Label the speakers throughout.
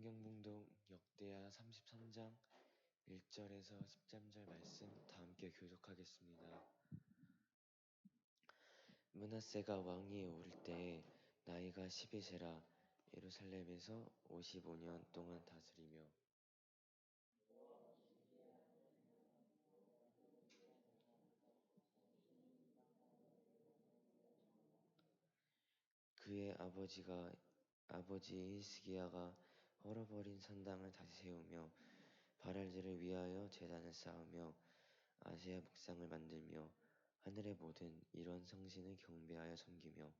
Speaker 1: 성경봉독 역대하 33장 1절에서 13절 말씀 다 함께 교독하겠습니다. 므낫세가 왕위에 오를 때에 나이가 12세라 예루살렘에서 55년 동안 다스리며 그의 아버지 히스기야가 헐어버린 산당을 다시 세우며 바알들을 위하여 제단을 쌓으며 아세야 목상을 만들며 하늘의 모든 이런 성신을 경배하여 섬기며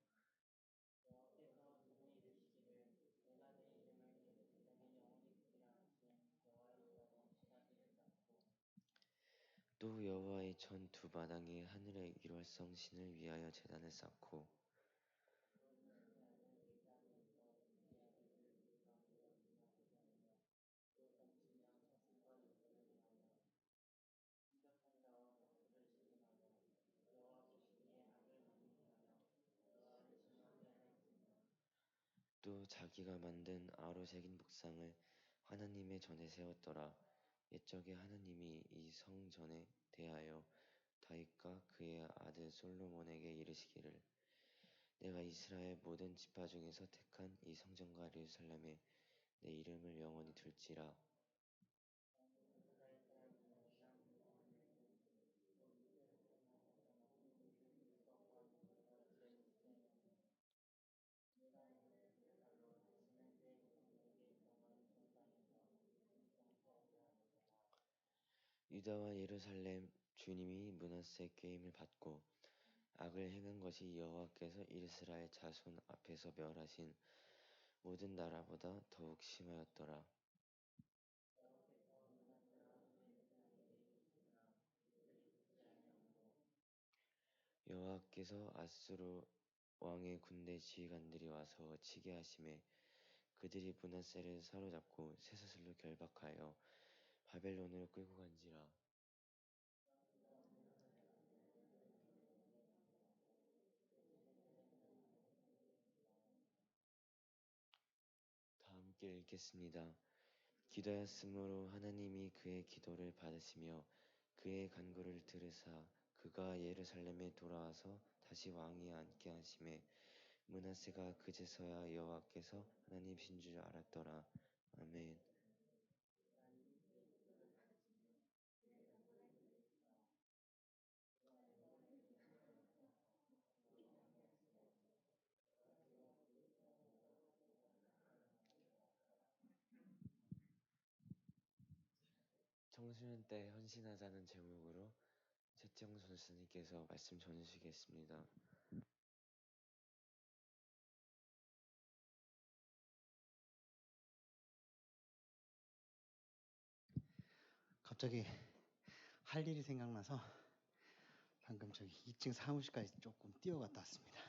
Speaker 1: 또 여호와의 전 두 마당에 하늘의 일월성 신을 위하여 제단을 쌓고 또 자기가 만든 아로 새긴 복상을 하나님의 전에 세웠더라. 옛적에 하나님이 이 성 전에 대하여 다윗과 그의 아들 솔로몬에게 이르시기를 내가 이스라엘 모든 지파 중에서 택한 이 성전과 예루살렘에 내 이름을 영원히 둘지라. 유다와 예루살렘 주님이 므낫세 꾀임을 받고 악을 행한 것이 여호와께서 이스라엘 자손 앞에서 멸하신 모든 나라보다 더욱 심하였더라. 여호와께서 아수르 왕의 군대 지휘관들이 와서 치게 하심에 그들이 므낫세를 사로잡고 쇠사슬로 결박하여 바벨론으로 끌고 간지라. 다 함께 읽겠습니다. 기도하였으므로 하나님이 그의 기도를 받으시며 그의 간구를 들으사 그가 예루살렘에 돌아와서 다시 왕위에 앉게 하심에 므낫세가 그제서야 여호와께서 하나님이신 줄 알았더라. 아멘. 청소년 때 헌신하자는 제목으로 최태영 선생님께서 말씀 전해주시겠습니다.
Speaker 2: 갑자기 할 일이 생각나서 방금 저기 2층 사무실까지 조금 뛰어갔다 왔습니다.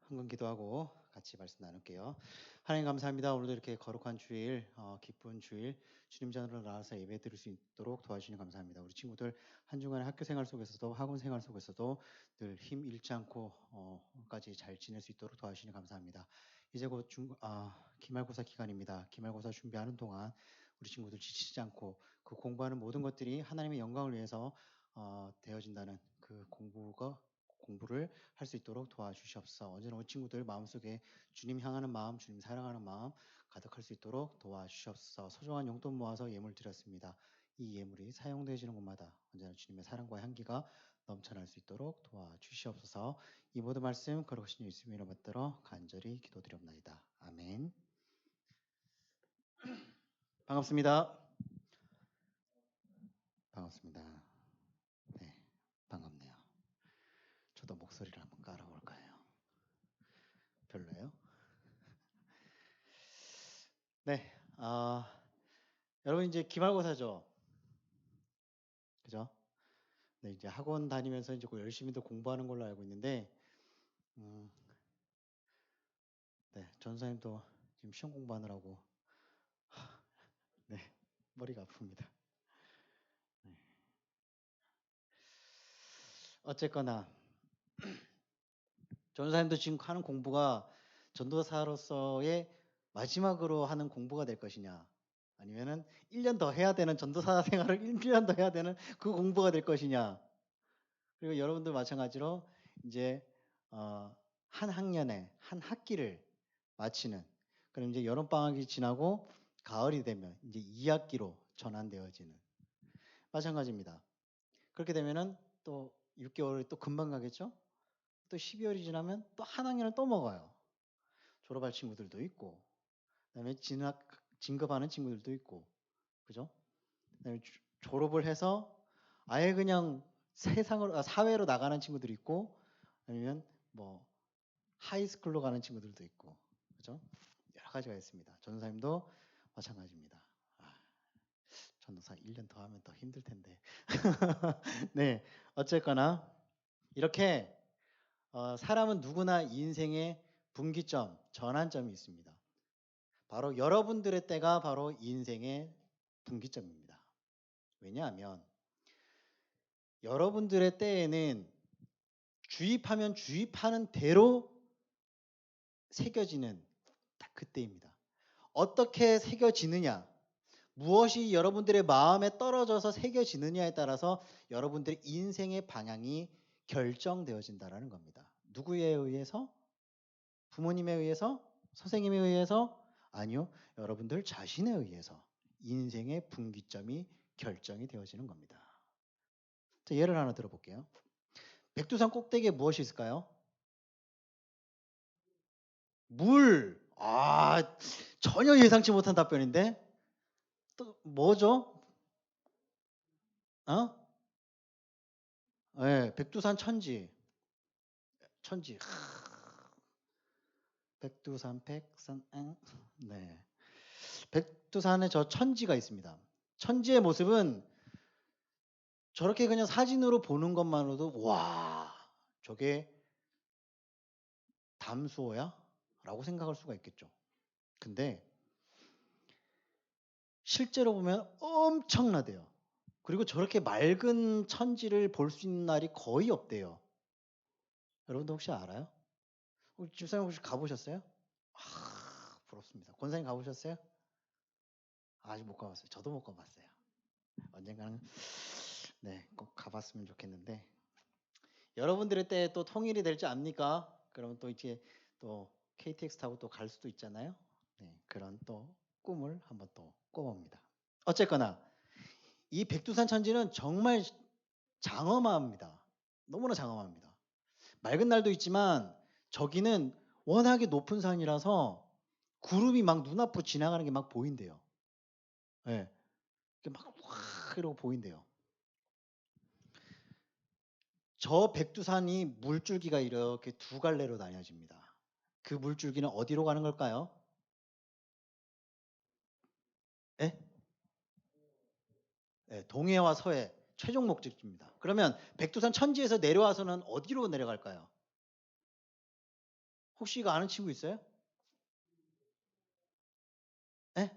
Speaker 2: 헌금 기도하고 같이 말씀 나눌게요. 하나님 감사합니다. 오늘도 이렇게 거룩한 주일, 기쁜 주일 주님 전으로 나와서 예배 드릴 수 있도록 도와주시니 감사합니다. 우리 친구들 한 주간의 학교 생활 속에서도 학원 생활 속에서도 늘 힘 잃지 않고 까지 잘 지낼 수 있도록 도와주시니 감사합니다. 이제 곧 기말고사 기간입니다. 기말고사 준비하는 동안 우리 친구들 지치지 않고 그 공부하는 모든 것들이 하나님의 영광을 위해서 되어진다는 그 공부를 할 수 있도록 도와주시옵소서. 언제나 우리 친구들 마음속에 주님 향하는 마음, 주님 사랑하는 마음 가득할 수 있도록 도와주시옵소서. 소중한 용돈 모아서 예물 드렸습니다. 이 예물이 사용되어지는 곳마다 언제나 주님의 사랑과 향기가 넘쳐날 수 있도록 도와주시옵소서. 이 모든 말씀 거룩하신 예수님으로 받들어 간절히 기도드리옵나이다. 아멘. 반갑습니다. 반갑습니다. 네, 반갑네요. 저도 목소리를 한번 깔아볼까요? 별로예요? 네, 여러분 이제 기말고사죠, 그죠? 네, 이제 학원 다니면서 이제 열심히도 공부하는 걸로 알고 있는데, 음, 네, 전사님도 지금 시험 공부하느라고, 네, 머리가 아픕니다. 네. 어쨌거나 전도사님도 지금 하는 공부가 전도사로서의 마지막으로 하는 공부가 될 것이냐, 아니면은 1년 더 해야 되는 전도사 생활을 1년 더 해야 되는 그 공부가 될 것이냐. 그리고 여러분들 마찬가지로 이제 한 학년에 한 학기를 마치는, 그럼 이제 여름 방학이 지나고 가을이 되면 이제 2학기로 전환되어지는, 마찬가지입니다. 그렇게 되면은 또 6개월이 또 금방 가겠죠? 또 12월이 지나면 또 한 학년을 또 먹어요. 졸업할 친구들도 있고, 그다음에 진급하는 친구들도 있고, 그죠? 그다음에 졸업을 해서 아예 그냥 사회로 나가는 친구들이 있고, 아니면 뭐 하이스쿨로 가는 친구들도 있고, 그죠? 여러 가지가 있습니다. 전도사님도 마찬가지입니다. 전도사 1년 더 하면 더 힘들 텐데. 네, 어쨌거나 이렇게 사람은 누구나 인생의 분기점, 전환점이 있습니다. 바로 여러분들의 때가 바로 인생의 분기점입니다. 왜냐하면 여러분들의 때에는 주입하면 주입하는 대로 새겨지는 딱 그때입니다. 어떻게 새겨지느냐, 무엇이 여러분들의 마음에 떨어져서 새겨지느냐에 따라서 여러분들의 인생의 방향이 결정되어진다는 겁니다. 누구에 의해서? 부모님에 의해서? 선생님에 의해서? 아니요. 여러분들 자신에 의해서 인생의 분기점이 결정이 되어지는 겁니다. 자, 예를 하나 들어볼게요. 백두산 꼭대기에 무엇이 있을까요? 물. 전혀 예상치 못한 답변인데. 또 뭐죠? 네, 백두산 천지. 백두산 백산 네. 백두산에 저 천지가 있습니다. 천지의 모습은 저렇게 그냥 사진으로 보는 것만으로도 와, 저게 담수호야? 라고 생각할 수가 있겠죠. 근데 실제로 보면 엄청나대요. 그리고 저렇게 맑은 천지를 볼 수 있는 날이 거의 없대요. 여러분도 혹시 알아요? 집사님 혹시 가보셨어요? 부럽습니다. 권사님 가보셨어요? 아직 못 가봤어요. 저도 못 가봤어요. 언젠가는 네, 꼭 가봤으면 좋겠는데, 여러분들의 때 또 통일이 될지 압니까? 그러면 또 이제 또 KTX 타고 또 갈 수도 있잖아요. 네, 그런 또 꿈을 한번 또 꿔봅니다. 어쨌거나 이 백두산 천지는 정말 장엄합니다. 너무나 장엄합니다. 맑은 날도 있지만 저기는 워낙에 높은 산이라서 구름이 막 눈앞으로 지나가는 게 막 보인대요. 네, 막확 이러고 보인대요. 저 백두산이 물줄기가 이렇게 두 갈래로 나뉘어집니다. 그 물줄기는 어디로 가는 걸까요? 네? 네, 동해와 서해 최종 목적지입니다. 그러면 백두산 천지에서 내려와서는 어디로 내려갈까요? 혹시 이거 아는 친구 있어요? 네?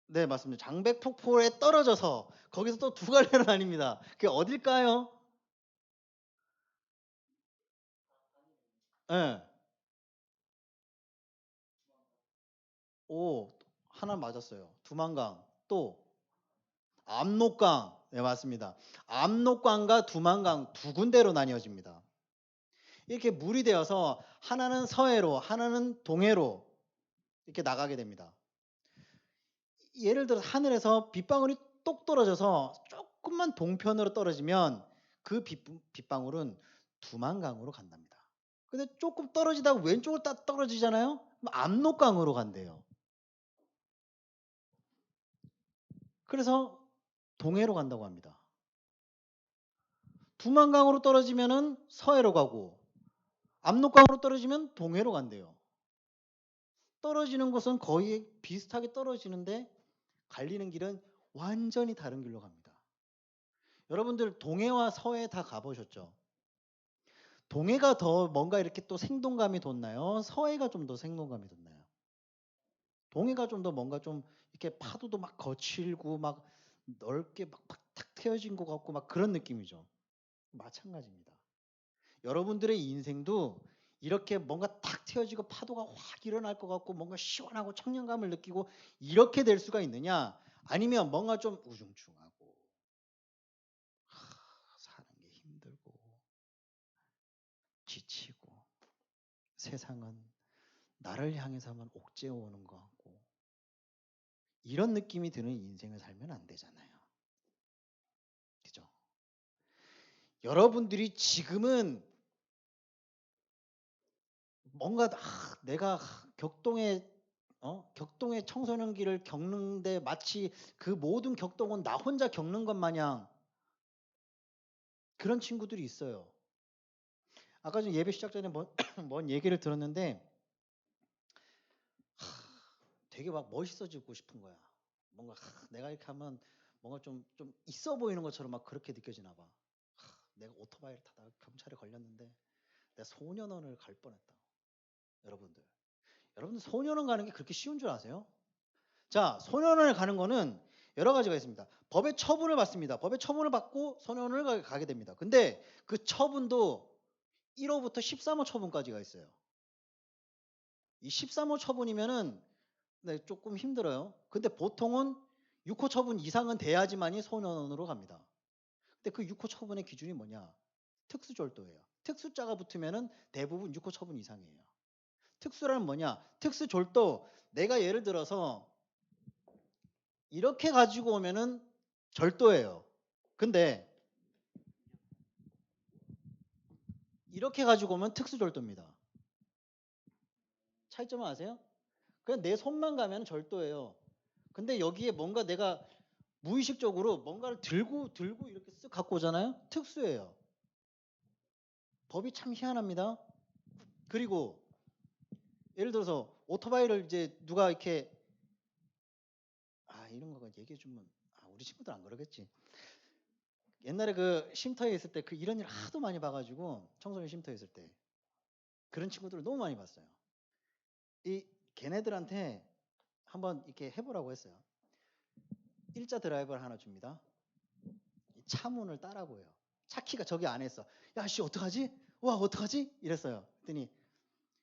Speaker 2: 네, 맞습니다. 장백폭포에 떨어져서 거기서 또 두 갈래로 나뉩니다. 그게 어딜까요? 네. 오, 하나 맞았어요. 두만강. 또 압록강. 네, 맞습니다. 압록강과 두만강 두 군데로 나뉘어집니다. 이렇게 물이 되어서 하나는 서해로, 하나는 동해로 이렇게 나가게 됩니다. 예를 들어 하늘에서 빗방울이 똑 떨어져서 조금만 동편으로 떨어지면 그 빗방울은 두만강으로 간답니다. 근데 조금 떨어지다가 왼쪽으로 딱 떨어지잖아요? 그럼 압록강으로 간대요. 그래서 동해로 간다고 합니다. 두만강으로 떨어지면은 서해로 가고 압록강으로 떨어지면 동해로 간대요. 떨어지는 곳은 거의 비슷하게 떨어지는데 갈리는 길은 완전히 다른 길로 갑니다. 여러분들 동해와 서해 다 가보셨죠? 동해가 더 뭔가 이렇게 또 생동감이 돋나요? 서해가 좀 더 생동감이 돋나요? 동해가 좀 더 뭔가 좀 이렇게 파도도 막 거칠고 막 넓게 막 탁 트여진 것 같고 막 그런 느낌이죠. 마찬가지입니다. 여러분들의 인생도 이렇게 뭔가 탁 트여지고 파도가 확 일어날 것 같고 뭔가 시원하고 청량감을 느끼고 이렇게 될 수가 있느냐? 아니면 뭔가 좀 우중충하고 사는 게 힘들고 지치고 세상은 나를 향해서만 옥죄어 오는 것 같고 이런 느낌이 드는 인생을 살면 안 되잖아요. 그죠? 여러분들이 지금은 뭔가 내가 격동의 청소년기를 겪는데 마치 그 모든 격동은 나 혼자 겪는 것 마냥 그런 친구들이 있어요. 아까 전 예배 시작 전에 뭔 얘기를 들었는데 되게 막 멋있어지고 싶은 거야. 뭔가 내가 이렇게 하면 뭔가 좀 있어 보이는 것처럼 막 그렇게 느껴지나 봐. 내가 오토바이를 타다가 경찰에 걸렸는데 내가 소년원을 갈 뻔했다. 여러분들 소년원 가는 게 그렇게 쉬운 줄 아세요? 자, 소년원을 가는 거는 여러 가지가 있습니다. 법의 처분을 받습니다. 법의 처분을 받고 소년원을 가게 됩니다. 근데 그 처분도 1호부터 13호 처분까지가 있어요. 이 13호 처분이면은 네, 조금 힘들어요. 근데 보통은 6호 처분 이상은 돼야지만이 소년원으로 갑니다. 근데 그 6호 처분의 기준이 뭐냐? 특수절도예요. 특수자가 붙으면은 대부분 6호 처분 이상이에요. 특수라는 뭐냐? 특수절도 내가 예를 들어서 이렇게 가지고 오면은 절도예요. 근데 이렇게 가지고 오면 특수절도입니다. 차이점을 아세요? 그냥 내 손만 가면 절도예요. 근데 여기에 뭔가 내가 무의식적으로 뭔가를 들고 이렇게 쓱 갖고 오잖아요? 특수예요. 법이 참 희한합니다. 그리고 예를 들어서 오토바이를 이제 누가 이렇게 이런 거 얘기해 주면 우리 친구들 안 그러겠지. 옛날에 그 쉼터에 있을 때 그 이런 일 하도 많이 봐가지고 청소년 쉼터에 있을 때 그런 친구들을 너무 많이 봤어요. 이 걔네들한테 한번 이렇게 해보라고 했어요. 일자 드라이버를 하나 줍니다. 차 문을 따라고 해요. 차 키가 저기 안에 있어. 야, 씨, 어떡하지? 와, 어떡하지? 이랬어요. 그랬더니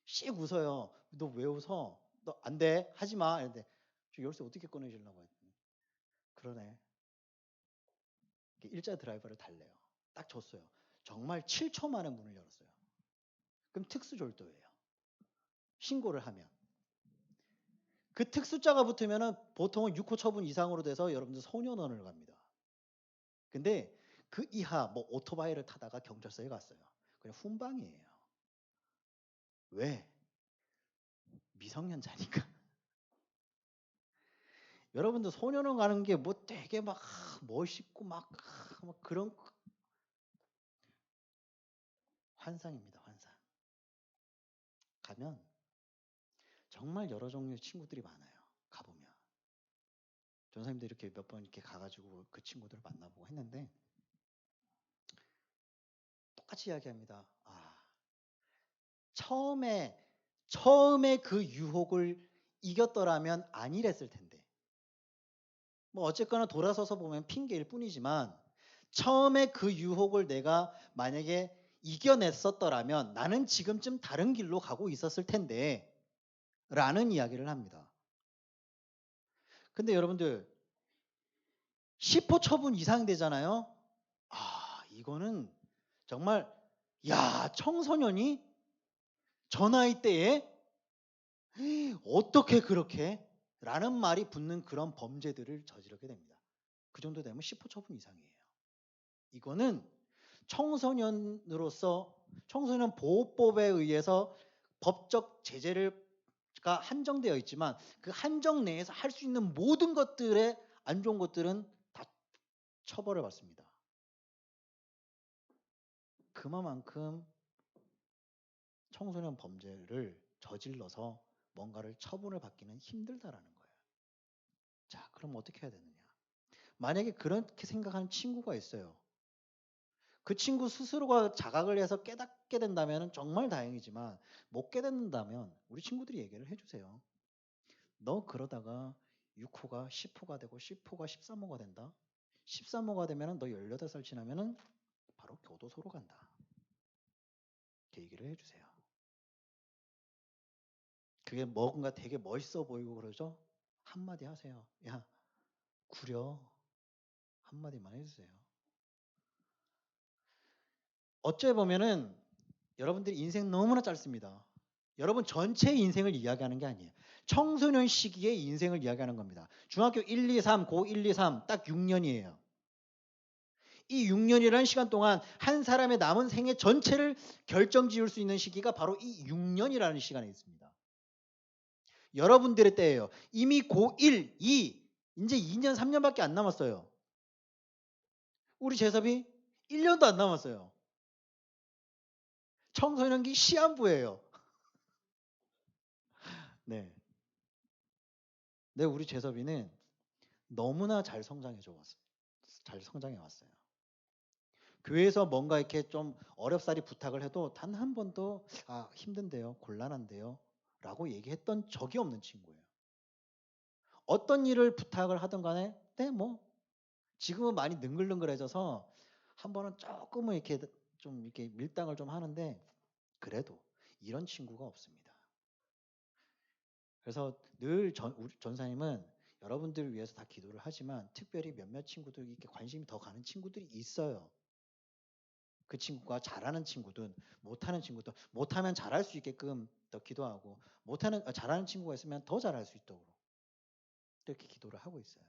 Speaker 2: 씩 웃어요. 너 왜 웃어? 너 안 돼. 하지 마. 이랬는데 저 열쇠 어떻게 꺼내주려고 했더니 그러네. 일자 드라이버를 달래요. 딱 줬어요. 정말 7초 만에 문을 열었어요. 그럼 특수절도예요. 신고를 하면. 그 특수자가 붙으면은 보통은 6호 처분 이상으로 돼서 여러분들 소년원을 갑니다. 근데 그 이하 뭐 오토바이를 타다가 경찰서에 갔어요. 그냥 훈방이에요. 왜? 미성년자니까. 여러분들 소년원 가는 게 뭐 되게 막 멋있고 막 그런 환상입니다. 환상. 가면 정말 여러 종류의 친구들이 많아요. 가보면. 전사님도 이렇게 몇 번 이렇게 가가지고 그 친구들을 만나보고 했는데 똑같이 이야기합니다. 처음에 그 유혹을 이겼더라면 안 이랬을 텐데. 뭐 어쨌거나 돌아서서 보면 핑계일 뿐이지만 처음에 그 유혹을 내가 만약에 이겨냈었더라면 나는 지금쯤 다른 길로 가고 있었을 텐데 라는 이야기를 합니다. 근데 여러분들 10호 처분 이상 되잖아요. 이거는 정말 청소년이 저 나이 때에 어떻게 그렇게 라는 말이 붙는 그런 범죄들을 저지르게 됩니다. 그 정도 되면 10호 처분 이상이에요. 이거는 청소년으로서 청소년 보호법에 의해서 법적 제재가 한정되어 있지만 그 한정 내에서 할 수 있는 모든 것들의 안 좋은 것들은 다 처벌을 받습니다. 그만큼 청소년 범죄를 저질러서 뭔가를 처분을 받기는 힘들다라는 거예요. 자, 그럼 어떻게 해야 되느냐? 만약에 그렇게 생각하는 친구가 있어요. 그 친구 스스로가 자각을 해서 깨닫게 된다면 정말 다행이지만 못 깨닫는다면 우리 친구들이 얘기를 해주세요. 너 그러다가 6호가 10호가 되고 10호가 13호가 된다. 13호가 되면 너 18살 지나면 바로 교도소로 간다. 한마디를 해주세요. 그게 뭔가 되게 멋있어 보이고 그러죠? 한마디 하세요. 야, 구려. 한마디만 해주세요. 어째 보면은 여러분들이 인생 너무나 짧습니다. 여러분 전체 인생을 이야기하는 게 아니에요. 청소년 시기의 인생을 이야기하는 겁니다. 중학교 1, 2, 3, 고 1, 2, 3 딱 6년이에요. 이 6년이라는 시간 동안 한 사람의 남은 생애 전체를 결정지을 수 있는 시기가 바로 이 6년이라는 시간에 있습니다. 여러분들의 때예요. 이미 고 1, 2 이제 2년, 3년밖에 안 남았어요. 우리 재섭이 1년도 안 남았어요. 청소년기 시한부예요. 네. 네, 우리 재섭이는 너무나 잘 성장해 왔어요. 교회에서 뭔가 이렇게 좀 어렵사리 부탁을 해도 단 한 번도 힘든데요, 곤란한데요 라고 얘기했던 적이 없는 친구예요. 어떤 일을 부탁을 하든 간에 네, 뭐 지금은 많이 능글능글해져서 한 번은 조금은 이렇게 좀 이렇게 밀당을 좀 하는데 그래도 이런 친구가 없습니다. 그래서 늘 우리 전사님은 여러분들을 위해서 다 기도를 하지만 특별히 몇몇 친구들 이렇게 관심이 더 가는 친구들이 있어요. 그 친구가 잘하는 친구든 못하는 친구든 못하면 잘할 수 있게끔 더 기도하고 잘하는 친구가 있으면 더 잘할 수 있도록 이렇게 기도를 하고 있어요.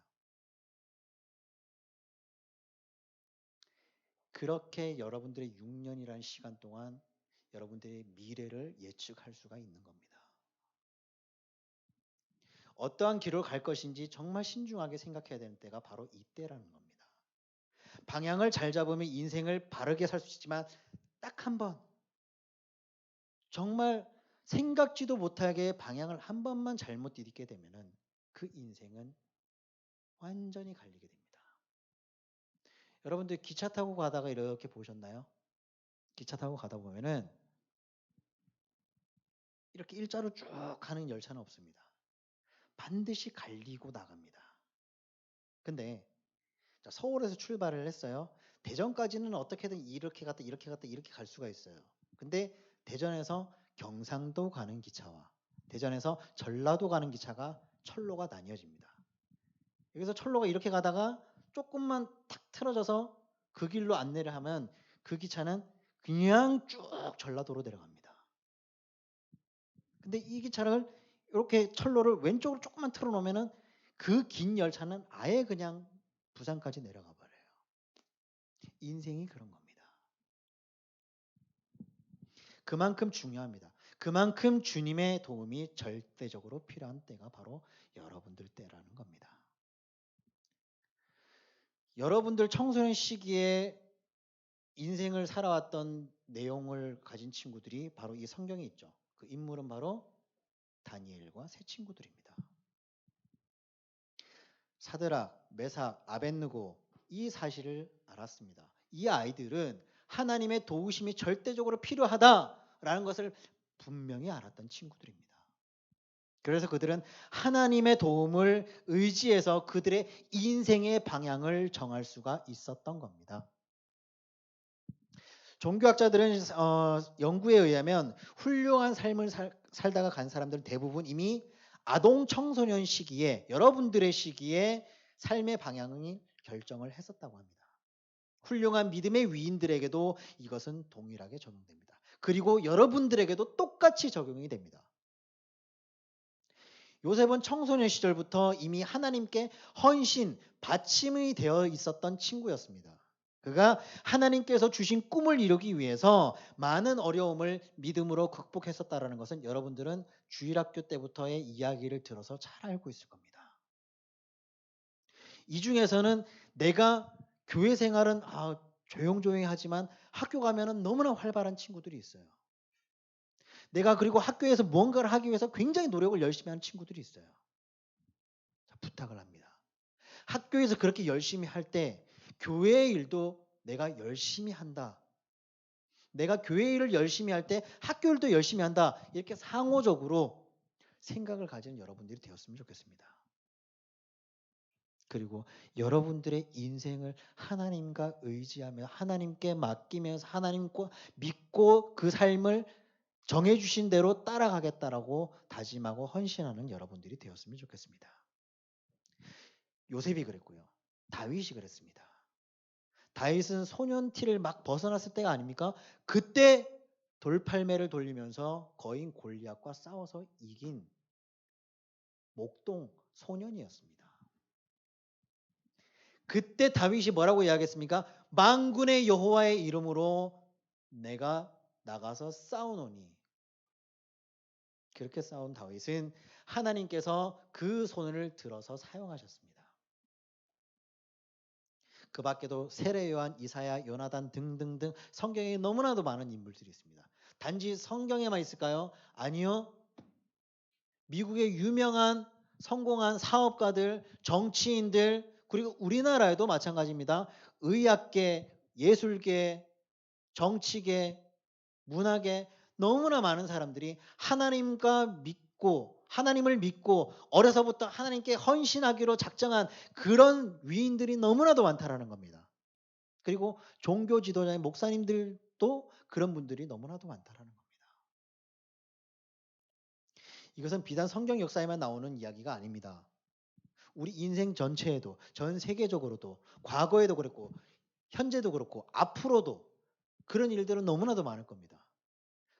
Speaker 2: 그렇게 여러분들의 6년이라는 시간 동안 여러분들의 미래를 예측할 수가 있는 겁니다. 어떠한 길을 갈 것인지 정말 신중하게 생각해야 되는 때가 바로 이때라는 겁니다. 방향을 잘 잡으면 인생을 바르게 살 수 있지만 딱 한 번 정말 생각지도 못하게 방향을 한 번만 잘못 들이게 되면은 그 인생은 완전히 갈리게 됩니다. 여러분들 기차 타고 가다가 이렇게 보셨나요? 기차 타고 가다 보면은 이렇게 일자로 쭉 가는 열차는 없습니다. 반드시 갈리고 나갑니다. 근데 서울에서 출발을 했어요. 대전까지는 어떻게든 이렇게 갔다 이렇게 갔다 이렇게 갈 수가 있어요. 근데 대전에서 경상도 가는 기차와 대전에서 전라도 가는 기차가 철로가 나뉘어집니다. 여기서 철로가 이렇게 가다가 조금만 탁 틀어져서 그 길로 안내를 하면 그 기차는 그냥 쭉 전라도로 내려갑니다. 근데 이 기차를 이렇게 철로를 왼쪽으로 조금만 틀어놓으면은 그 긴 열차는 아예 그냥 부산까지 내려가 버려요. 인생이 그런 겁니다. 그만큼 중요합니다. 그만큼 주님의 도움이 절대적으로 필요한 때가 바로 여러분들 때라는 겁니다. 여러분들 청소년 시기에 인생을 살아왔던 내용을 가진 친구들이 바로 이 성경에 있죠. 그 인물은 바로 다니엘과 세 친구들입니다. 사드락, 메삭, 아벳느고 이 사실을 알았습니다. 이 아이들은 하나님의 도우심이 절대적으로 필요하다라는 것을 분명히 알았던 친구들입니다. 그래서 그들은 하나님의 도움을 의지해서 그들의 인생의 방향을 정할 수가 있었던 겁니다. 종교학자들은 연구에 의하면 훌륭한 삶을 살다가 간 사람들은 대부분 이미 아동 청소년 시기에 여러분들의 시기에 삶의 방향이 결정을 했었다고 합니다. 훌륭한 믿음의 위인들에게도 이것은 동일하게 적용됩니다. 그리고 여러분들에게도 똑같이 적용이 됩니다. 요셉은 청소년 시절부터 이미 하나님께 헌신, 바침이 되어 있었던 친구였습니다. 그가 하나님께서 주신 꿈을 이루기 위해서 많은 어려움을 믿음으로 극복했었다는 것은 여러분들은 주일학교 때부터의 이야기를 들어서 잘 알고 있을 겁니다. 이 중에서는 내가 교회 생활은 조용조용히 하지만 학교 가면은 너무나 활발한 친구들이 있어요. 내가 그리고 학교에서 무언가를 하기 위해서 굉장히 노력을 열심히 하는 친구들이 있어요. 부탁을 합니다. 학교에서 그렇게 열심히 할 때 교회의 일도 내가 열심히 한다. 내가 교회 일을 열심히 할 때 학교 일도 열심히 한다. 이렇게 상호적으로 생각을 가지는 여러분들이 되었으면 좋겠습니다. 그리고 여러분들의 인생을 하나님과 의지하며 하나님께 맡기면서 하나님과 믿고 그 삶을 정해주신 대로 따라가겠다라고 다짐하고 헌신하는 여러분들이 되었으면 좋겠습니다. 요셉이 그랬고요. 다윗이 그랬습니다. 다윗은 소년티를 막 벗어났을 때가 아닙니까? 그때 돌팔매를 돌리면서 거인 골리앗과 싸워서 이긴 목동 소년이었습니다. 그때 다윗이 뭐라고 이야기했습니까? 만군의 여호와의 이름으로 내가 나가서 싸우노니. 그렇게 싸운 다윗은 하나님께서 그 손을 들어서 사용하셨습니다. 그 밖에도 세례 요한, 이사야, 요나단 등등등 성경에 너무나도 많은 인물들이 있습니다. 단지 성경에만 있을까요? 아니요. 미국의 유명한 성공한 사업가들, 정치인들, 그리고 우리나라에도 마찬가지입니다. 의학계, 예술계, 정치계, 문화계 너무나 많은 사람들이 하나님을 믿고 어려서부터 하나님께 헌신하기로 작정한 그런 위인들이 너무나도 많다라는 겁니다. 그리고 종교 지도자의 목사님들도 그런 분들이 너무나도 많다라는 겁니다. 이것은 비단 성경 역사에만 나오는 이야기가 아닙니다. 우리 인생 전체에도, 전 세계적으로도, 과거에도 그랬고 현재도 그렇고 앞으로도 그런 일들은 너무나도 많을 겁니다.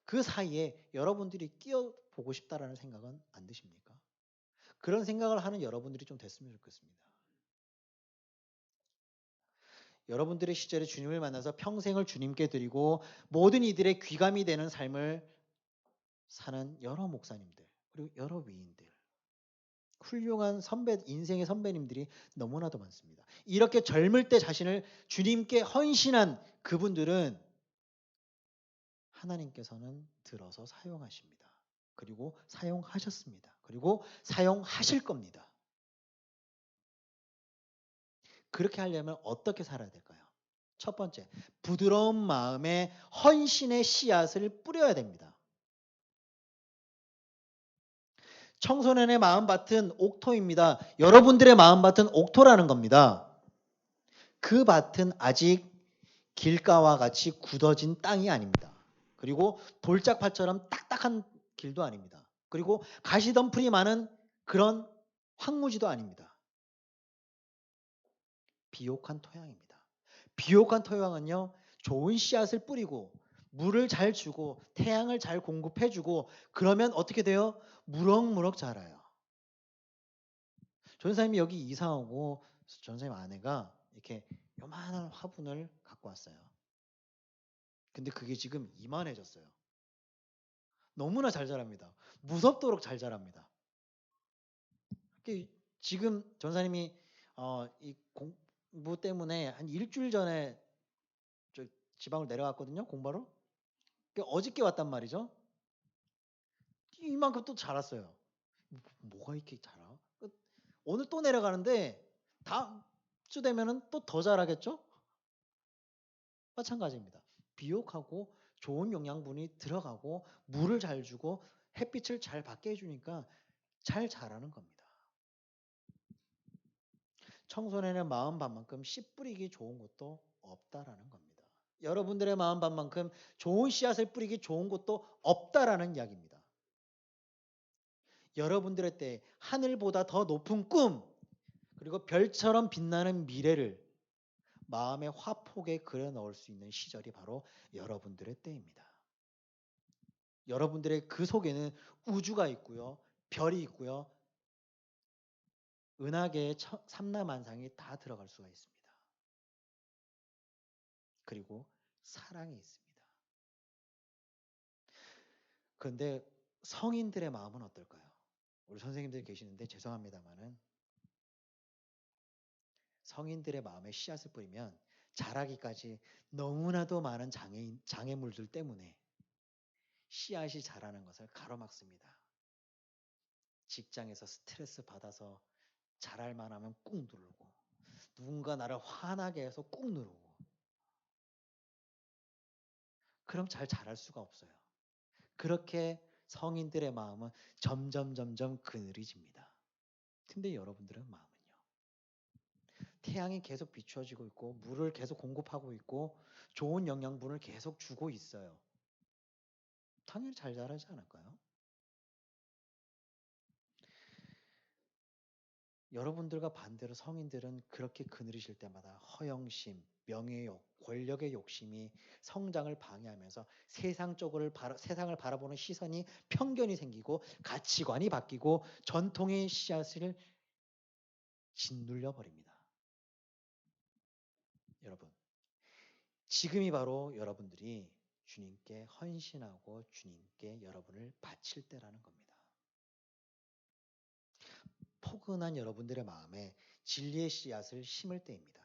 Speaker 2: 그 사이에 여러분들이 끼어보고 싶다라는 생각은 안 드십니까? 그런 생각을 하는 여러분들이 좀 됐으면 좋겠습니다. 여러분들의 시절에 주님을 만나서 평생을 주님께 드리고 모든 이들의 귀감이 되는 삶을 사는 여러 목사님들, 그리고 여러 위인들, 훌륭한 인생의 선배님들이 너무나도 많습니다. 이렇게 젊을 때 자신을 주님께 헌신한 그분들은 하나님께서는 들어서 사용하십니다. 그리고 사용하셨습니다. 그리고 사용하실 겁니다. 그렇게 하려면 어떻게 살아야 될까요? 첫 번째, 부드러운 마음에 헌신의 씨앗을 뿌려야 됩니다. 청소년의 마음밭은 옥토입니다. 여러분들의 마음밭은 옥토라는 겁니다. 그 밭은 아직 길가와 같이 굳어진 땅이 아닙니다. 그리고 돌짝밭처럼 딱딱한 길도 아닙니다. 그리고 가시덤불이 많은 그런 황무지도 아닙니다. 비옥한 토양입니다. 비옥한 토양은요, 좋은 씨앗을 뿌리고 물을 잘 주고 태양을 잘 공급해주고 그러면 어떻게 돼요? 무럭무럭 자라요. 전사님이 여기 이사 오고 전사님 아내가 이렇게 요만한 화분을 갖고 왔어요. 근데 그게 지금 이만해졌어요. 너무나 잘 자랍니다. 무섭도록 잘 자랍니다. 지금 전사님이 이 공부 때문에 한 일주일 전에 저 지방을 내려갔거든요. 공부하러. 어저께 왔단 말이죠. 이만큼 또 자랐어요. 뭐가 이렇게 자라? 오늘 또 내려가는데 다음 주 되면은 또 더 자라겠죠? 마찬가지입니다. 비옥하고 좋은 영양분이 들어가고 물을 잘 주고 햇빛을 잘 받게 해주니까 잘 자라는 겁니다. 청소년의 마음밭만큼 씨 뿌리기 좋은 곳도 없다라는 겁니다. 여러분들의 마음밭만큼 좋은 씨앗을 뿌리기 좋은 곳도 없다라는 이야기입니다. 여러분들의 때 하늘보다 더 높은 꿈, 그리고 별처럼 빛나는 미래를 마음의 화폭에 그려 넣을 수 있는 시절이 바로 여러분들의 때입니다. 여러분들의 그 속에는 우주가 있고요. 별이 있고요. 은하계의 삼라만상이 다 들어갈 수가 있습니다. 그리고 사랑이 있습니다. 그런데 성인들의 마음은 어떨까요? 우리 선생님들 계시는데 죄송합니다만은 성인들의 마음에 씨앗을 뿌리면 자라기까지 너무나도 많은 장애물들 때문에 씨앗이 자라는 것을 가로막습니다. 직장에서 스트레스 받아서 자랄 만하면 꾹 누르고 누군가 나를 화나게 해서 꾹 누르고 그럼 잘 자랄 수가 없어요. 그렇게 성인들의 마음은 점점 그늘이집니다. 근데 여러분들의 마음은요. 태양이 계속 비추어지고 있고 물을 계속 공급하고 있고 좋은 영양분을 계속 주고 있어요. 당연히 잘 자라지 않을까요? 여러분들과 반대로 성인들은 그렇게 그늘이실 때마다 허영심, 명예욕, 권력의 욕심이 성장을 방해하면서 세상을 바라보는 시선이 편견이 생기고 가치관이 바뀌고 전통의 씨앗을 짓눌려 버립니다. 여러분, 지금이 바로 여러분들이 주님께 헌신하고 주님께 여러분을 바칠 때라는 겁니다. 포근한 여러분들의 마음에 진리의 씨앗을 심을 때입니다.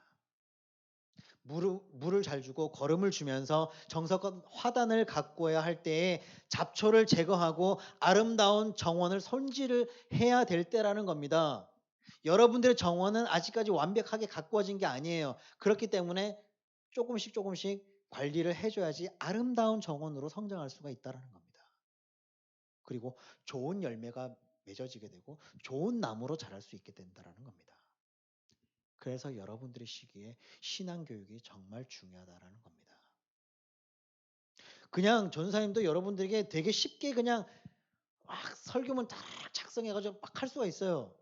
Speaker 2: 물을 잘 주고 거름을 주면서 정성껏 화단을 가꾸어야 할 때에 잡초를 제거하고 아름다운 정원을 손질을 해야 될 때라는 겁니다. 여러분들의 정원은 아직까지 완벽하게 가꾸어진 게 아니에요. 그렇기 때문에 조금씩 관리를 해줘야지 아름다운 정원으로 성장할 수가 있다는 겁니다. 그리고 좋은 열매가 맺어지게 되고 좋은 나무로 자랄 수 있게 된다는 겁니다. 그래서 여러분들의 시기에 신앙교육이 정말 중요하다는 겁니다. 그냥 전사님도 여러분들에게 되게 쉽게 그냥 막 설교문 딱 작성해가지고 막 할 수가 있어요.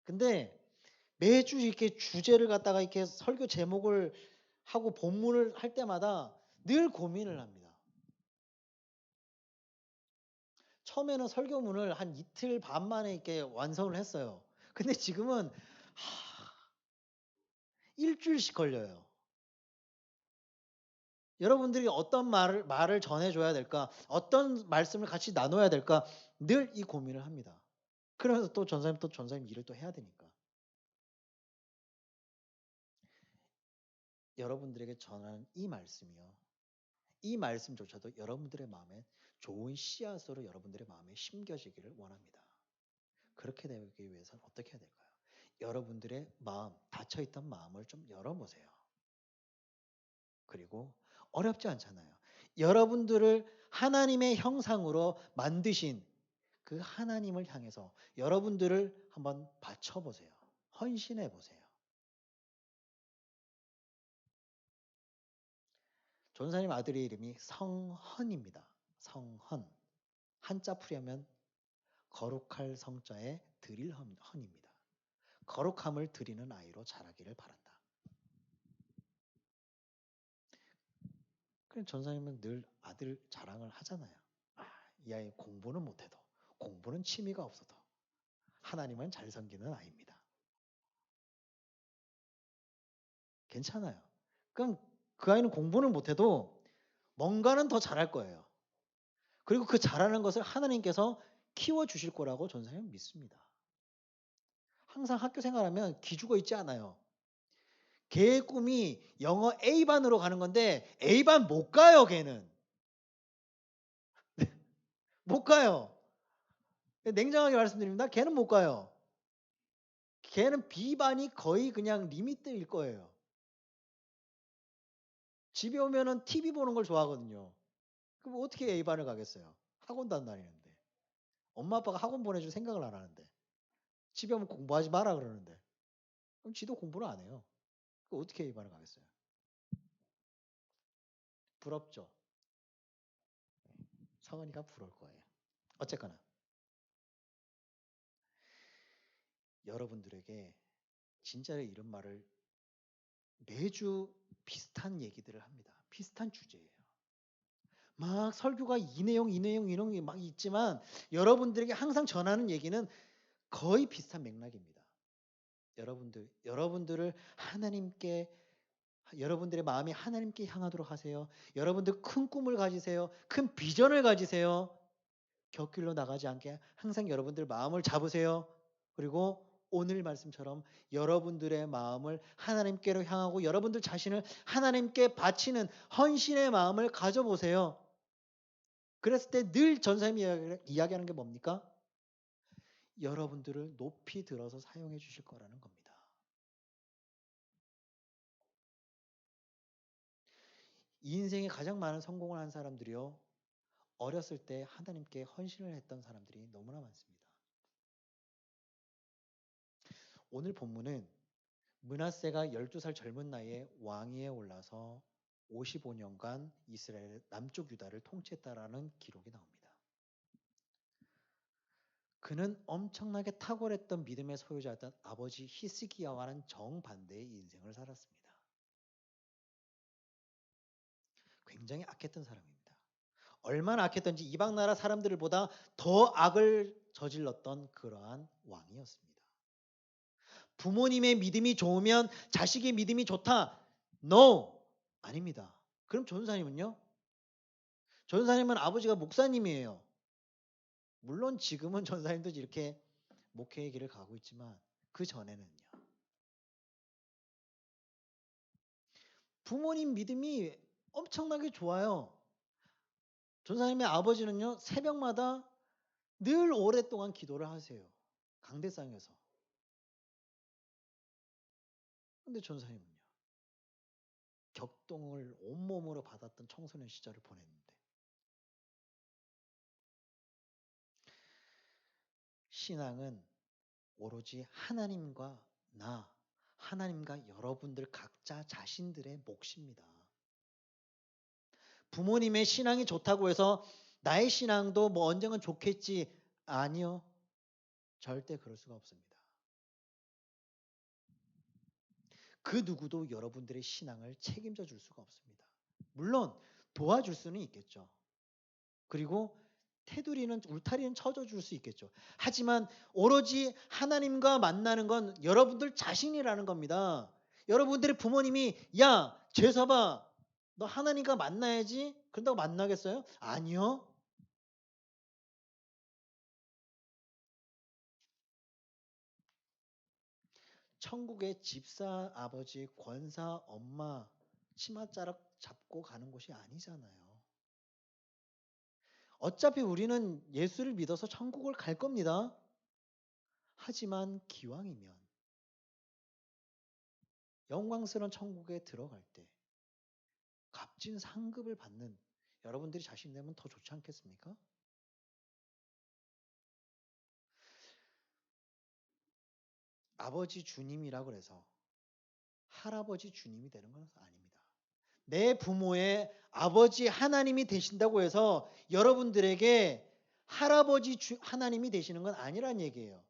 Speaker 2: 근데 매주 이렇게 주제를 갖다가 이렇게 설교 제목을 하고 본문을 할 때마다 늘 고민을 합니다. 처음에는 설교문을 한 이틀 반 만에 이렇게 완성을 했어요. 근데 지금은 일주일씩 걸려요. 여러분들이 어떤 말을 전해줘야 될까? 어떤 말씀을 같이 나눠야 될까? 늘 이 고민을 합니다. 그러면서 또 전사님 일을 또 해야 되니까. 여러분들에게 전하는 이 말씀이요. 이 말씀조차도 여러분들의 마음에 좋은 씨앗으로 여러분들의 마음에 심겨지기를 원합니다. 그렇게 되기 위해서는 어떻게 해야 될까요? 여러분들의 마음, 닫혀있던 마음을 좀 열어보세요. 그리고 어렵지 않잖아요. 여러분들을 하나님의 형상으로 만드신 그 하나님을 향해서 여러분들을 한번 바쳐보세요. 헌신해 보세요. 전사님 아들의 이름이 성헌입니다. 성헌. 한자 풀이하면 거룩할 성자에 드릴 헌입니다. 거룩함을 드리는 아이로 자라기를 바란다. 그럼 전사님은 늘 아들 자랑을 하잖아요. 이 아이 공부는 못해도, 공부는 취미가 없어도 하나님은 잘 섬기는 아이입니다. 괜찮아요. 그럼 그 아이는 공부는 못해도 뭔가는 더 잘할 거예요. 그리고 그 잘하는 것을 하나님께서 키워주실 거라고 전사님은 믿습니다. 항상 학교 생활하면 기죽어 있지 않아요. 걔의 꿈이 영어 A반으로 가는 건데 A반 못 가요, 걔는. 못 가요. 냉정하게 말씀드립니다. 걔는 못 가요. 걔는 B반이 거의 그냥 리미트일 거예요. 집에 오면은 TV 보는 걸 좋아하거든요. 그럼 어떻게 A반을 가겠어요? 학원도 안 다니는데. 엄마 아빠가 학원 보내줄 생각을 안 하는데. 집에 오면 공부하지 마라 그러는데. 그럼 지도 공부를 안 해요. 그럼 어떻게 A반을 가겠어요? 부럽죠? 성은이가 부러울 거예요. 어쨌거나 여러분들에게 진짜로 이런 말을 매주 비슷한 얘기들을 합니다. 비슷한 주제예요. 막 설교가 이 내용이 막 있지만 여러분들에게 항상 전하는 얘기는 거의 비슷한 맥락입니다. 여러분들을 하나님께 여러분들의 마음이 하나님께 향하도록 하세요. 여러분들 큰 꿈을 가지세요. 큰 비전을 가지세요. 곁길로 나가지 않게 항상 여러분들 마음을 잡으세요. 그리고 오늘 말씀처럼 여러분들의 마음을 하나님께로 향하고 여러분들 자신을 하나님께 바치는 헌신의 마음을 가져보세요. 그랬을 때 늘 전사님이 이야기하는 게 뭡니까? 여러분들을 높이 들어서 사용해 주실 거라는 겁니다. 이 인생에 가장 많은 성공을 한 사람들이요. 어렸을 때 하나님께 헌신을 했던 사람들이 너무나 많습니다. 오늘 본문은 므낫세가 12살 젊은 나이에 왕위에 올라서 55년간 이스라엘 남쪽 유다를 통치했다라는 기록이 나옵니다. 그는 엄청나게 탁월했던 믿음의 소유자였던 아버지 히스기야와는 정반대의 인생을 살았습니다. 굉장히 악했던 사람입니다. 얼마나 악했던지 이방 나라 사람들보다 더 악을 저질렀던 그러한 왕이었습니다. 부모님의 믿음이 좋으면 자식의 믿음이 좋다. No! 아닙니다. 그럼 전도사님은요? 전도사님은 아버지가 목사님이에요. 물론 지금은 전도사님도 이렇게 목회의 길을 가고 있지만 그 전에는요. 부모님 믿음이 엄청나게 좋아요. 전도사님의 아버지는요. 새벽마다 늘 오랫동안 기도를 하세요. 강대상에서. 근데 전도사님은요. 격동을 온몸으로 받았던 청소년 시절을 보냈는데 신앙은 오로지 하나님과 나, 하나님과 여러분들 각자 자신들의 몫입니다. 부모님의 신앙이 좋다고 해서 나의 신앙도 뭐 언젠간 좋겠지. 아니요. 절대 그럴 수가 없습니다. 그 누구도 여러분들의 신앙을 책임져 줄 수가 없습니다. 물론 도와줄 수는 있겠죠. 그리고 테두리는 울타리는 쳐줘 줄 수 있겠죠. 하지만 오로지 하나님과 만나는 건 여러분들 자신이라는 겁니다. 여러분들의 부모님이 야 죄서봐 너 하나님과 만나야지 그런다고 만나겠어요? 아니요. 천국의 집사 아버지 권사 엄마 치맛자락 잡고 가는 곳이 아니잖아요. 어차피 우리는 예수를 믿어서 천국을 갈 겁니다. 하지만 기왕이면 영광스러운 천국에 들어갈 때 값진 상급을 받는 여러분들이 자신 되면 더 좋지 않겠습니까? 아버지 주님이라고 해서 할아버지 주님이 되는 건 아닙니다. 내 부모의 아버지 하나님이 되신다고 해서 여러분들에게 할아버지 하나님이 되시는 건 아니란 얘기예요.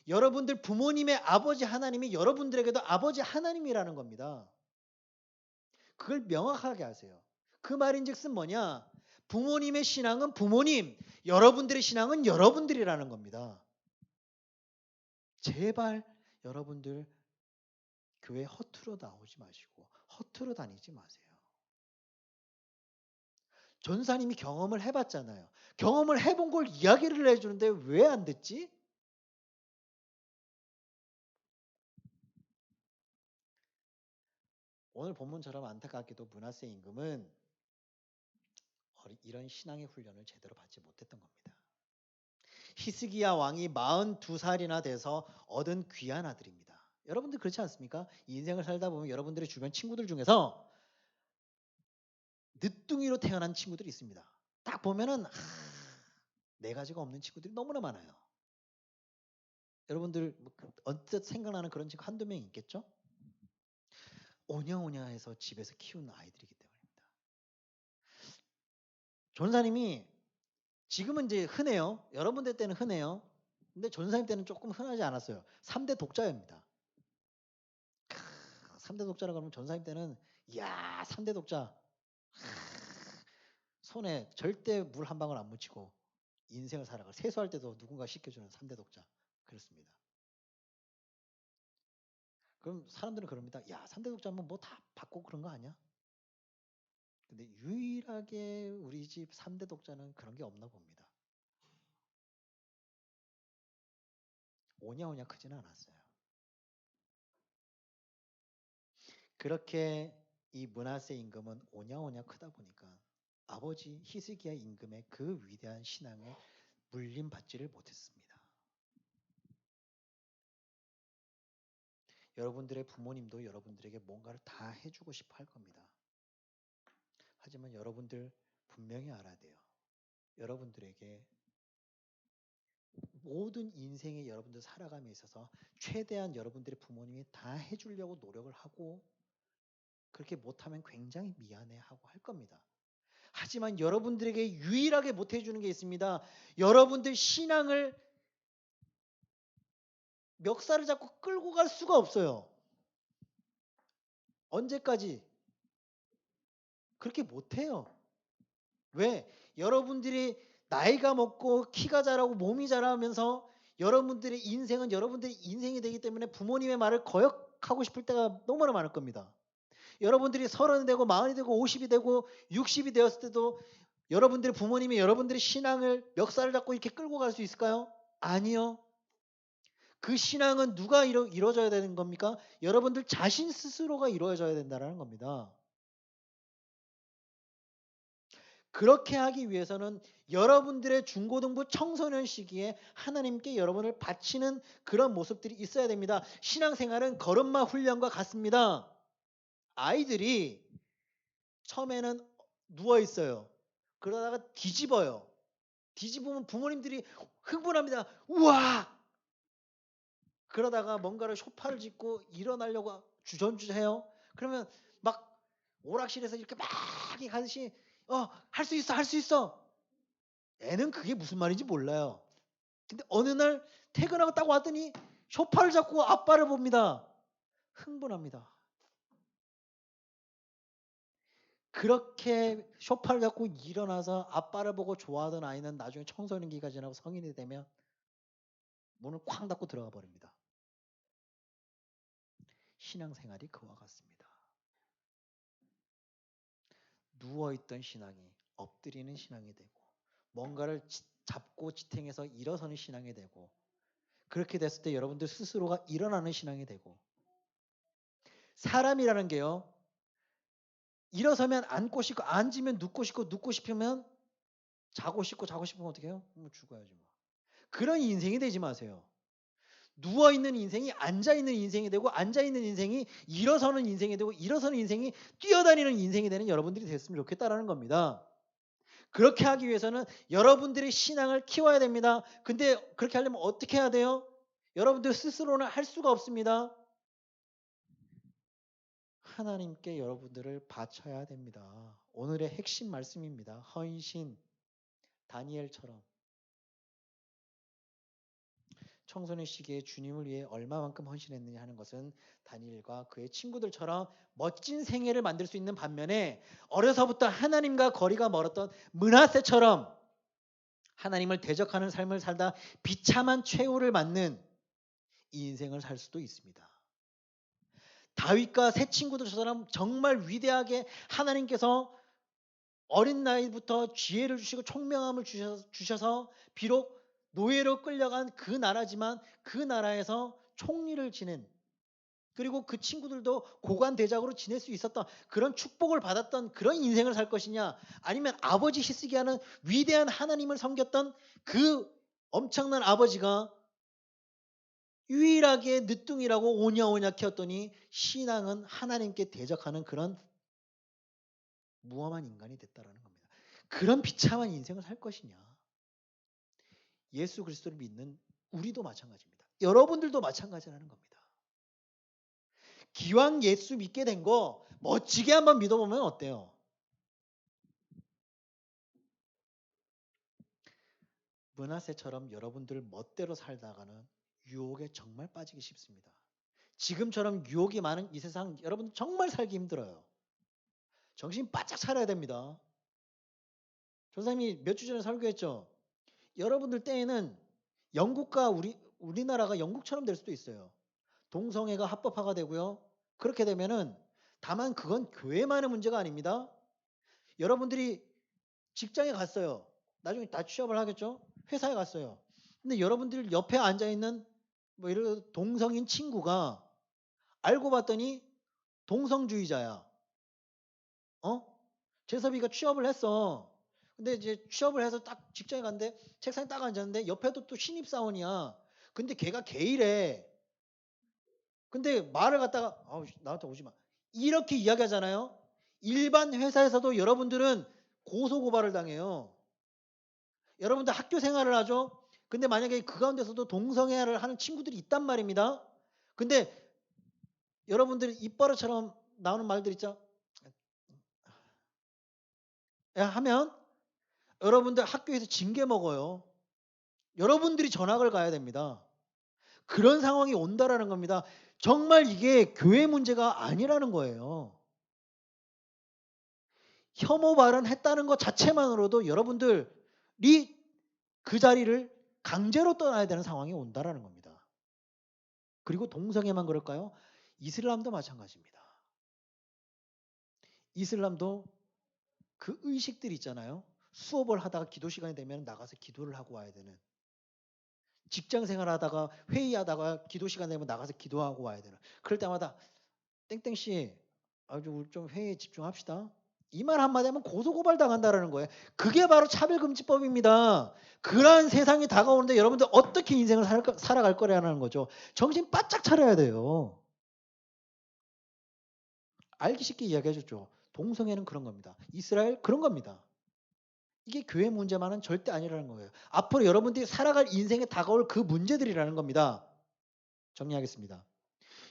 Speaker 2: 여러분들 부모님의 아버지 하나님이 여러분들에게도 아버지 하나님이라는 겁니다. 그걸 명확하게 하세요. 그 말인즉슨 뭐냐? 부모님의 신앙은 부모님, 여러분들의 신앙은 여러분들이라는 겁니다. 제발 여러분들 교회 허투루 나오지 마시고 허투루 다니지 마세요. 전사님이 경험을 해봤잖아요. 경험을 해본 걸 이야기를 해주는데 왜 안 듣지? 오늘 본문처럼 안타깝게도 므낫세 임금은 이런 신앙의 훈련을 제대로 받지 못했던 겁니다. 히스기야 왕이 42살이나 돼서 얻은 귀한 아들입니다. 여러분들 그렇지 않습니까? 인생을 살다 보면 여러분들의 주변 친구들 중에서 늦둥이로 태어난 친구들이 있습니다. 딱 보면은 네 가지가 없는 친구들이 너무나 많아요. 여러분들 언뜻 생각나는 그런 친구 한두 명 있겠죠? 오냐오냐해서 집에서 키운 아이들이기 때문입니다. 전사님이 지금은 이제 흔해요. 여러분들 때는 흔해요. 근데 전사님 때는 조금 흔하지 않았어요. 3대 독자입니다. 3대 독자라 그러면 전사님 때는 이야 3대 독자 손에 절대 물 한 방울 안 묻히고 인생을 살아가 세수할 때도 누군가 씻겨주는 3대 독자 그렇습니다. 그럼 사람들은 그럽니다. 야 3대 독자면 뭐 다 받고 그런 거 아니야? 근데 유일하게 우리 집 3대 독자는 그런 게 없나 봅니다. 오냐오냐 크지는 않았어요. 그렇게 이 므낫세 임금은 오냐오냐 크다 보니까 아버지 히스기야 임금의 그 위대한 신앙에 물림받지를 못했습니다. 여러분들의 부모님도 여러분들에게 뭔가를 다 해주고 싶어 할 겁니다. 하지만 여러분들 분명히 알아야 돼요. 여러분들에게 모든 인생에 여러분들 살아감에 있어서 최대한 여러분들의 부모님이 다 해주려고 노력을 하고 그렇게 못하면 굉장히 미안해하고 할 겁니다. 하지만 여러분들에게 유일하게 못해주는 게 있습니다. 여러분들 신앙을 멱살을 잡고 끌고 갈 수가 없어요. 언제까지? 그렇게 못해요. 왜? 여러분들이 나이가 먹고 키가 자라고 몸이 자라면서 여러분들의 인생은 여러분들의 인생이 되기 때문에 부모님의 말을 거역하고 싶을 때가 너무나 많을 겁니다. 여러분들이 30이 되고 40이 되고 50이 되고 60이 되었을 때도 여러분들의 부모님이 여러분들의 신앙을 멱살을 잡고 이렇게 끌고 갈 수 있을까요? 아니요. 그 신앙은 누가 이루어져야 되는 겁니까? 여러분들 자신 스스로가 이루어져야 된다는 겁니다. 그렇게 하기 위해서는 여러분들의 중고등부 청소년 시기에 하나님께 여러분을 바치는 그런 모습들이 있어야 됩니다. 신앙생활은 걸음마 훈련과 같습니다. 아이들이 처음에는 누워 있어요. 그러다가 뒤집어요. 뒤집으면 부모님들이 흥분합니다. 우와! 그러다가 뭔가를 쇼파를 짚고 일어나려고 주전주해요. 그러면 막 오락실에서 이렇게 막 가듯이 할 수 있어, 할 수 있어. 애는 그게 무슨 말인지 몰라요. 근데 어느 날 퇴근하고 딱 왔더니 쇼파를 잡고 아빠를 봅니다. 흥분합니다. 그렇게 쇼파를 잡고 일어나서 아빠를 보고 좋아하던 아이는 나중에 청소년기가 지나고 성인이 되면 문을 쾅 닫고 들어가 버립니다. 신앙생활이 그와 같습니다. 누워있던 신앙이 엎드리는 신앙이 되고 뭔가를 잡고 지탱해서 일어서는 신앙이 되고 그렇게 됐을 때 여러분들 스스로가 일어나는 신앙이 되고 사람이라는 게요. 일어서면 앉고 싶고 앉으면 눕고 싶고 눕고 싶으면 자고 싶고 자고 싶으면 어떻게 해요? 죽어야지 뭐. 그런 인생이 되지 마세요. 누워있는 인생이 앉아있는 인생이 되고 앉아있는 인생이 일어서는 인생이 되고 일어서는 인생이 뛰어다니는 인생이 되는 여러분들이 됐으면 좋겠다라는 겁니다. 그렇게 하기 위해서는 여러분들의 신앙을 키워야 됩니다. 근데 그렇게 하려면 어떻게 해야 돼요? 여러분들 스스로는 할 수가 없습니다. 하나님께 여러분들을 바쳐야 됩니다. 오늘의 핵심 말씀입니다. 헌신, 다니엘처럼 청소년 시기에 주님을 위해 얼마만큼 헌신했느냐 하는 것은 다니엘과 그의 친구들처럼 멋진 생애를 만들 수 있는 반면에 어려서부터 하나님과 거리가 멀었던 므낫세처럼 하나님을 대적하는 삶을 살다 비참한 최후를 맞는 이 인생을 살 수도 있습니다. 다윗과 새 친구들처럼 정말 위대하게 하나님께서 어린 나이부터 지혜를 주시고 총명함을 주셔서 비록 노예로 끌려간 그 나라지만 그 나라에서 총리를 지낸 그리고 그 친구들도 고관 대작으로 지낼 수 있었던 그런 축복을 받았던 그런 인생을 살 것이냐 아니면 아버지 히스기야는 위대한 하나님을 섬겼던 그 엄청난 아버지가 유일하게 늦둥이라고 오냐오냐 키웠더니 신앙은 하나님께 대적하는 그런 무엄한 인간이 됐다라는 겁니다. 그런 비참한 인생을 살 것이냐. 예수 그리스도를 믿는 우리도 마찬가지입니다. 여러분들도 마찬가지라는 겁니다. 기왕 예수 믿게 된 거 멋지게 한번 믿어보면 어때요? 므낫세처럼 여러분들 멋대로 살다가는 유혹에 정말 빠지기 쉽습니다. 지금처럼 유혹이 많은 이 세상 여러분 정말 살기 힘들어요. 정신 바짝 차려야 됩니다. 전사님이 몇 주 전에 설교했죠. 여러분들 때에는 영국과 우리나라가 영국처럼 될 수도 있어요. 동성애가 합법화가 되고요. 그렇게 되면은 다만 그건 교회만의 문제가 아닙니다. 여러분들이 직장에 갔어요. 나중에 다 취업을 하겠죠. 회사에 갔어요. 근데 여러분들 옆에 앉아 있는 뭐 이런 동성인 친구가 알고 봤더니 동성주의자야. 재섭이가 취업을 했어. 근데 이제 취업을 해서 딱 직장에 갔는데 책상에 딱 앉았는데 옆에도 또 신입사원이야. 근데 걔가 게이래. 근데 말을 갖다가 나한테 오지 마. 이렇게 이야기하잖아요. 일반 회사에서도 여러분들은 고소고발을 당해요. 여러분들 학교 생활을 하죠. 근데 만약에 그 가운데서도 동성애를 하는 친구들이 있단 말입니다. 근데 여러분들이 입버릇처럼 나오는 말들 있죠. 하면 여러분들 학교에서 징계 먹어요. 여러분들이 전학을 가야 됩니다. 그런 상황이 온다라는 겁니다. 정말 이게 교회 문제가 아니라는 거예요. 혐오 발언했다는 것 자체만으로도 여러분들이 그 자리를 강제로 떠나야 되는 상황이 온다라는 겁니다. 그리고 동성애만 그럴까요? 이슬람도 마찬가지입니다. 이슬람도 그 의식들이 있잖아요. 수업을 하다가 기도 시간이 되면 나가서 기도를 하고 와야 되는. 직장 생활하다가 회의하다가 기도 시간 되면 나가서 기도하고 와야 되는. 그럴 때마다 땡땡 씨, 아주 우리 좀 회의에 집중합시다. 이 말 한마디 하면 고소고발 당한다라는 거예요. 그게 바로 차별금지법입니다. 그러한 세상이 다가오는데 여러분들 어떻게 인생을 살아갈 거라는 거죠. 정신 바짝 차려야 돼요. 알기 쉽게 이야기해줬죠. 동성애는 그런 겁니다. 이스라엘 그런 겁니다. 이게 교회 문제만은 절대 아니라는 거예요. 앞으로 여러분들이 살아갈 인생에 다가올 그 문제들이라는 겁니다. 정리하겠습니다.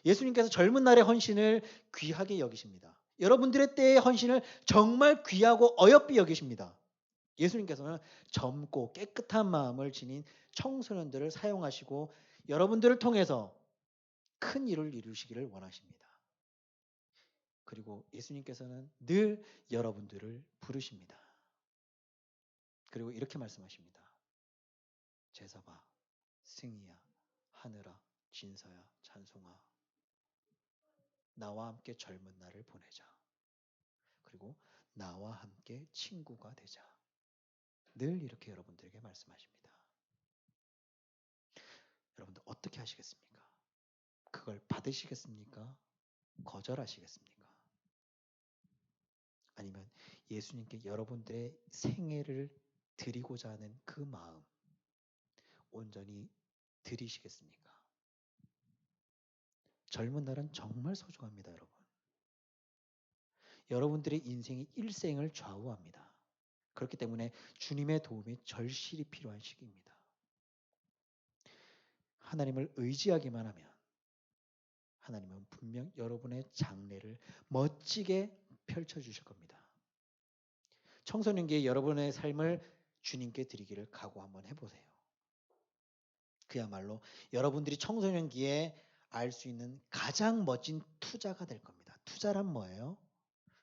Speaker 2: 예수님께서 젊은 날의 헌신을 귀하게 여기십니다. 여러분들의 때의 헌신을 정말 귀하고 어여삐 여기십니다. 예수님께서는 젊고 깨끗한 마음을 지닌 청소년들을 사용하시고 여러분들을 통해서 큰 일을 이루시기를 원하십니다. 그리고 예수님께서는 늘 여러분들을 부르십니다. 그리고 이렇게 말씀하십니다. 제사바, 승희야, 하늘아, 진서야, 찬송아, 나와 함께 젊은 날을 보내자. 그리고 나와 함께 친구가 되자. 늘 이렇게 여러분들에게 말씀하십니다. 여러분들 어떻게 하시겠습니까? 그걸 받으시겠습니까? 거절하시겠습니까? 아니면 예수님께 여러분들의 생애를 드리고자 하는 그 마음 온전히 드리시겠습니까? 젊은 날은 정말 소중합니다, 여러분. 여러분들의 인생이 일생을 좌우합니다. 그렇기 때문에 주님의 도움이 절실히 필요한 시기입니다. 하나님을 의지하기만 하면 하나님은 분명 여러분의 장래를 멋지게 펼쳐주실 겁니다. 청소년기에 여러분의 삶을 주님께 드리기를 각오 한번 해보세요. 그야말로 여러분들이 청소년기에 알 수 있는 가장 멋진 투자가 될 겁니다. 투자란 뭐예요?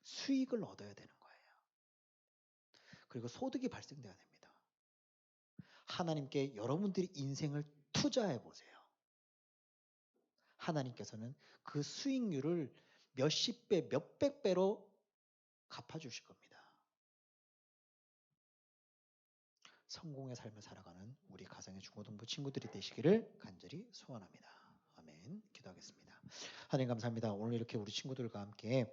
Speaker 2: 수익을 얻어야 되는 거예요. 그리고 소득이 발생돼야 됩니다. 하나님께 여러분들이 인생을 투자해 보세요. 하나님께서는 그 수익률을 몇십 배, 몇백 배로 갚아주실 겁니다. 성공의 삶을 살아가는 우리 가정의 중고등부 친구들이 되시기를 간절히 소원합니다. 아멘. 기도하겠습니다. 하나님 감사합니다. 오늘 이렇게 우리 친구들과 함께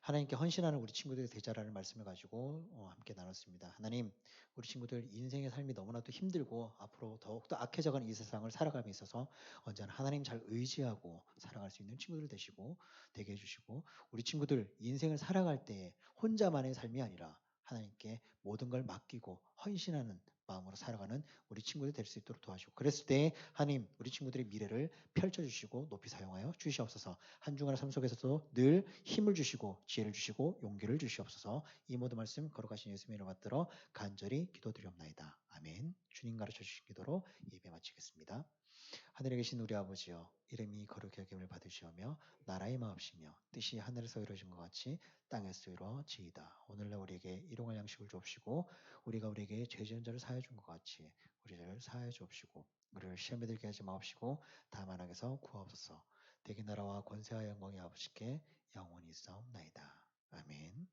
Speaker 2: 하나님께 헌신하는 우리 친구들이 되자라는 말씀을 가지고 함께 나눴습니다. 하나님, 우리 친구들 인생의 삶이 너무나도 힘들고 앞으로 더욱더 악해져가는 이 세상을 살아감에 있어서 언제나 하나님 잘 의지하고 살아갈 수 있는 친구들 되게 해주시고 우리 친구들 인생을 살아갈 때 혼자만의 삶이 아니라 하나님께 모든 걸 맡기고 헌신하는 마음으로 살아가는 우리 친구들 될 수 있도록 도와주시고 그랬을 때 하나님 우리 친구들의 미래를 펼쳐주시고 높이 사용하여 주시옵소서. 한 주간의 삶 속에서도 늘 힘을 주시고 지혜를 주시고 용기를 주시옵소서. 이 모든 말씀 거룩하신 예수님의 이름을 받들어 간절히 기도드리옵나이다. 아멘. 주님 가르쳐 주신 기도로 예배 마치겠습니다. 하늘에 계신 우리 아버지여 이름이 거룩히 여김을 받으시오며 나라의 마옵시며 뜻이 하늘에서 이루어진 것 같이 땅에서 이루어지이다. 오늘날 우리에게 일용할 양식을 주옵시고 우리가 우리에게 죄 지은 자를 사하여 준 것 같이 우리 죄를 사하여 주옵시고 우리를 시험에 들게 하지 마옵시고 다만 악에서 구하옵소서. 대개 나라와 권세와 영광이 아버지께 영원히 있사옵나이다. 아멘.